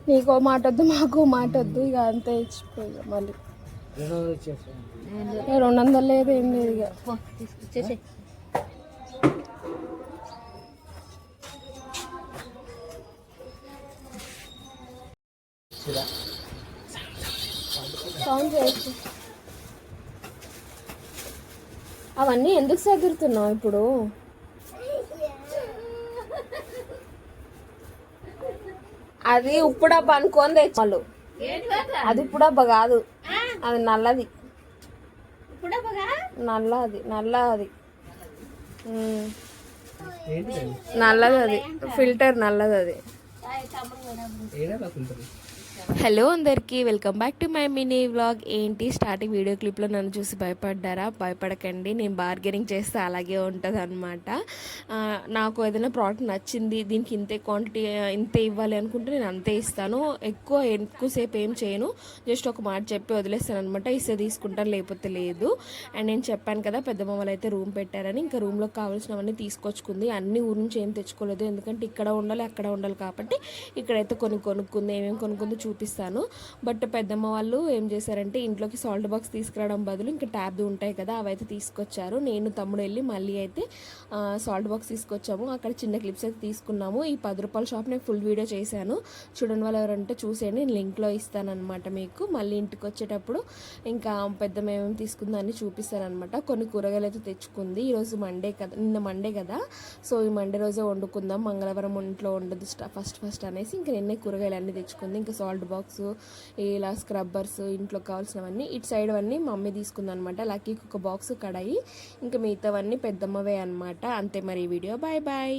నీకో మాట వద్దు మాకు మాట వద్దు ఇక అంతే ఇచ్చిపోయి మళ్ళీ 200 లేదు ఏం లేదు ఇక తీసుకొచ్చేసి సౌండ్ చేయొచ్చు. అవన్నీ ఎందుకు సదురుతున్నావు ఇప్పుడు? అది ఉప్పు డబ్బా అనుకోని తెచ్చాళ్ళు. అది ఉప్పు డబ్బా కాదు, అది నల్లది. నల్లది అది ఫిల్టర్ నల్లది అది. హలో అందరికీ, welcome back to my mini vlog. ఏంటి స్టార్టింగ్ వీడియో క్లిప్లో నన్ను చూసి భయపడ్డారా? భయపడకండి, నేను బార్గెనింగ్ చేస్తే అలాగే ఉంటుంది అనమాట. నాకు ఏదైనా ప్రోడక్ట్ నచ్చింది, దీనికి ఇంతే క్వాంటిటీ ఇంతే ఇవ్వాలి అనుకుంటే నేను అంతే ఇస్తాను. ఎక్కువసేపు ఏం చేయను, జస్ట్ ఒక మాట చెప్పి వదిలేస్తాను అనమాట. ఇస్తే తీసుకుంటాను, లేకపోతే లేదు. అండ్ నేను చెప్పాను కదా, పెద్దమ్మ వాళ్ళు అయితే రూమ్ పెట్టారని. ఇంకా రూమ్లోకి కావాల్సినవన్నీ తీసుకొచ్చుకుంది. అన్ని ఊరి నుంచి ఏం తెచ్చుకోలేదు, ఎందుకంటే ఇక్కడ ఉండాలి అక్కడ ఉండాలి కాబట్టి ఇక్కడైతే కొనుక్కుంది. ఏమేమి కొనుక్కుందో చూపిస్తాను. బట్ పెద్దమ్మ వాళ్ళు ఏం చేశారంటే, ఇంట్లోకి సాల్ట్ బాక్స్ తీసుకురావడం బదులు ఇంకా ట్యాబ్ ఉంటాయి కదా, అవైతే తీసుకొచ్చారు. నేను తమ్ముడు వెళ్ళి మళ్ళీ అయితే సాల్ట్ బాక్స్ తీసుకొచ్చాము. అక్కడ చిన్న క్లిప్స్ అయితే తీసుకున్నాము. ఈ 10 రూపాయల షాప్ నేను ఫుల్ వీడియో చేశాను, చూడండి. వాళ్ళు ఎవరంటే చూసేయండి, నేను లింక్లో ఇస్తానమాట మీకు. మళ్ళీ ఇంటికి వచ్చేటప్పుడు ఇంకా పెద్దమ్మ ఏమేమి తీసుకుందని చూపిస్తానమాట. కొన్ని కూరగాయలు అయితే తెచ్చుకుంది. ఈరోజు మండే కదా, నిన్న మండే కదా, సో ఈ మండే రోజే వండుకుందాం, మంగళవారం ఇంట్లో ఉండదు ఫస్ట్ అనేసి ఇంకా నిన్నే కూరగాయలు అన్నీ తెచ్చుకుంది. ఇంకా సాల్ట్ బాక్స్, ఇలా స్క్రబ్బర్స్, ఇంట్లో కావాల్సినవన్నీ. ఇటు సైడ్ అన్నీ మమ్మీ తీసుకుందనమాట. లక్కీకి ఒక బాక్స్, కడాయి, ఇంకా మిగతావన్నీ పెద్దమ్మవే అనమాట. అంతే మరి ఈ వీడియో. Bye bye.